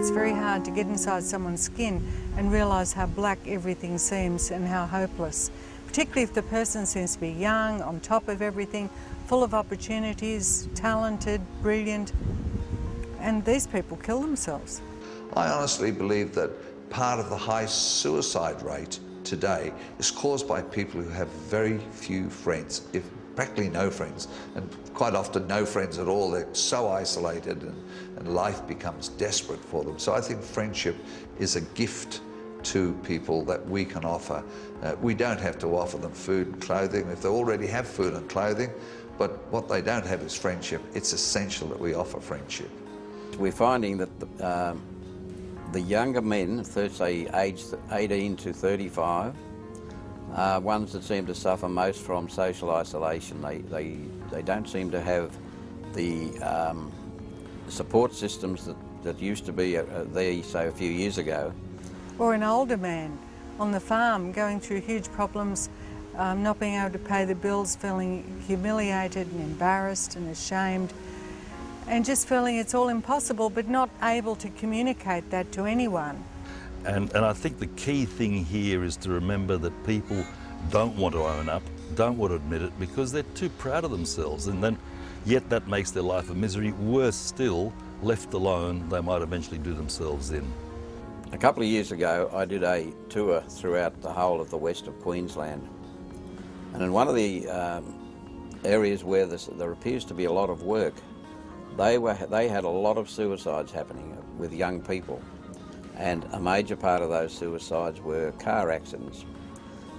it's very hard to get inside someone's skin and realise how black everything seems and how hopeless. Particularly if the person seems to be young, on top of everything, full of opportunities, talented, brilliant, and these people kill themselves. I honestly believe that part of the high suicide rate today is caused by people who have very few friends, if practically no friends, and quite often no friends at all. They're so isolated and life becomes desperate for them. So I think friendship is a gift to people that we can offer. We don't have to offer them food and clothing if they already have food and clothing, but what they don't have is friendship. It's essential that we offer friendship. We're finding that the younger men, say aged 18 to 35, are ones that seem to suffer most from social isolation. They don't seem to have the support systems that used to be there, say, a few years ago. Or an older man on the farm going through huge problems, not being able to pay the bills, feeling humiliated and embarrassed and ashamed, and just feeling it's all impossible, but not able to communicate that to anyone. And I think the key thing here is to remember that people don't want to own up, don't want to admit it, because they're too proud of themselves, and then yet that makes their life a misery. Worse still, left alone, they might eventually do themselves in. A couple of years ago, I did a tour throughout the whole of the west of Queensland. And in one of the areas where there appears to be a lot of work, they had a lot of suicides happening with young people. And a major part of those suicides were car accidents.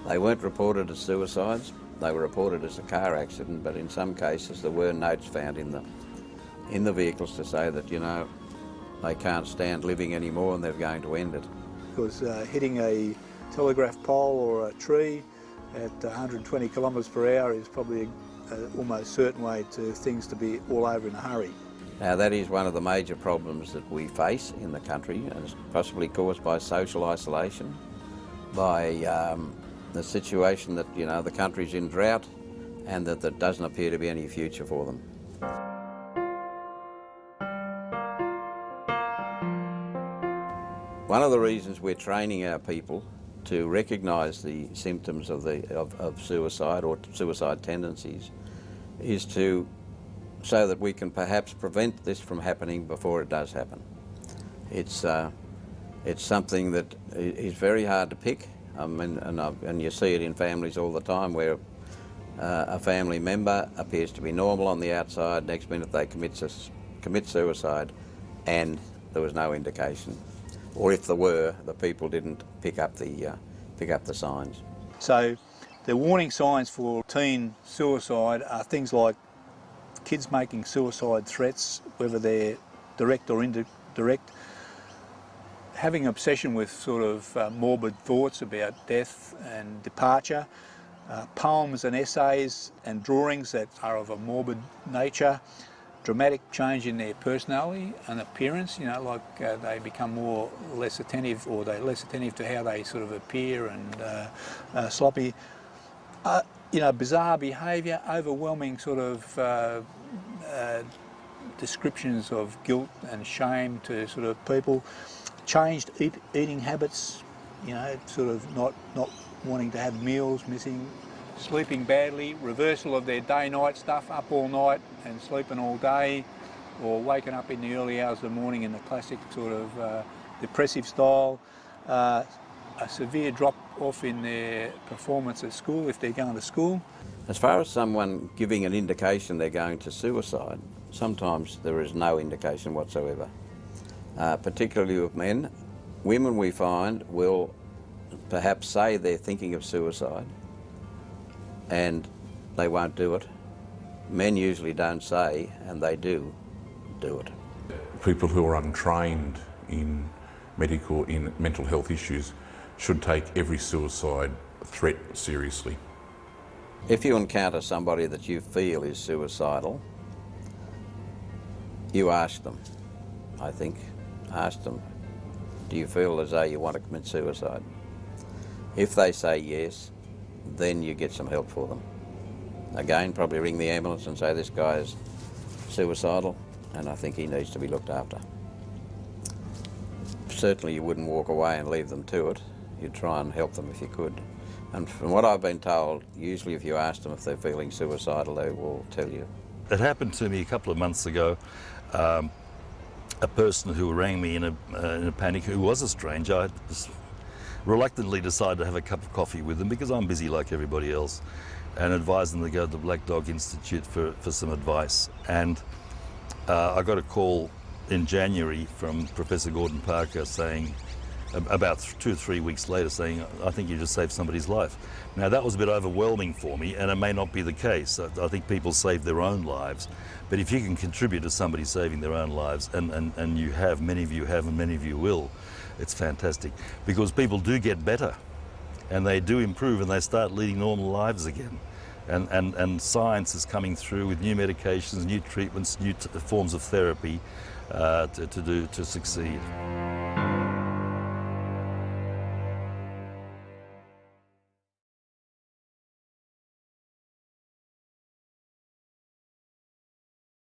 They weren't reported as suicides, they were reported as a car accident, but in some cases there were notes found in the vehicles to say that, you know, they can't stand living anymore and they're going to end it. Because hitting a telegraph pole or a tree at 120 kilometres per hour is probably an almost certain way to things to be all over in a hurry. Now that is one of the major problems that we face in the country, and it's possibly caused by social isolation, by the situation that, you know, the country's in drought and that there doesn't appear to be any future for them. One of the reasons we're training our people to recognise the symptoms of suicide or suicide tendencies is so that we can perhaps prevent this from happening before it does happen. It's something that is very hard to pick, and you see it in families all the time where a family member appears to be normal on the outside, next minute they commit suicide and there was no indication. Or if there were, the people didn't pick up the signs. So the warning signs for teen suicide are things like kids making suicide threats, whether they're direct or indirect, having obsession with sort of morbid thoughts about death and departure, poems and essays and drawings that are of a morbid nature, dramatic change in their personality and appearance, you know, like they become less attentive, or they're less attentive to how they sort of appear and sloppy. You know, bizarre behaviour, overwhelming sort of descriptions of guilt and shame to sort of people, changed eating habits, you know, sort of not wanting to have meals, missing, sleeping badly, reversal of their day-night stuff, up all night and sleeping all day, or waking up in the early hours of the morning in the classic sort of depressive style, a severe drop off in their performance at school if they're going to school. As far as someone giving an indication they're going to suicide, sometimes there is no indication whatsoever, particularly with men. Women, we find, will perhaps say they're thinking of suicide and they won't do it. Men usually don't say, and they do it. People who are untrained in mental health issues should take every suicide threat seriously. If you encounter somebody that you feel is suicidal, you ask them, I think, ask them, do you feel as though you want to commit suicide? If they say yes, then you get some help for them. Again, probably ring the ambulance and say this guy is suicidal and I think he needs to be looked after. certainly you wouldn't walk away and leave them to it. You'd try and help them if you could. And from what I've been told, usually if you ask them if they're feeling suicidal, they will tell you. It happened to me a couple of months ago. A person who rang me in a panic, who was a stranger, I reluctantly decided to have a cup of coffee with them because I'm busy like everybody else, and advised them to go to the Black Dog Institute for some advice. And I got a call in January from Professor Gordon Parker saying, about 2 or 3 weeks later, saying, I think you just saved somebody's life. Now that was a bit overwhelming for me, and it may not be the case. I think people save their own lives, but if you can contribute to somebody saving their own lives, and you have, many of you have and many of you will, it's fantastic, because people do get better and they do improve and they start leading normal lives again. And science is coming through with new medications, new treatments, new forms of therapy to succeed.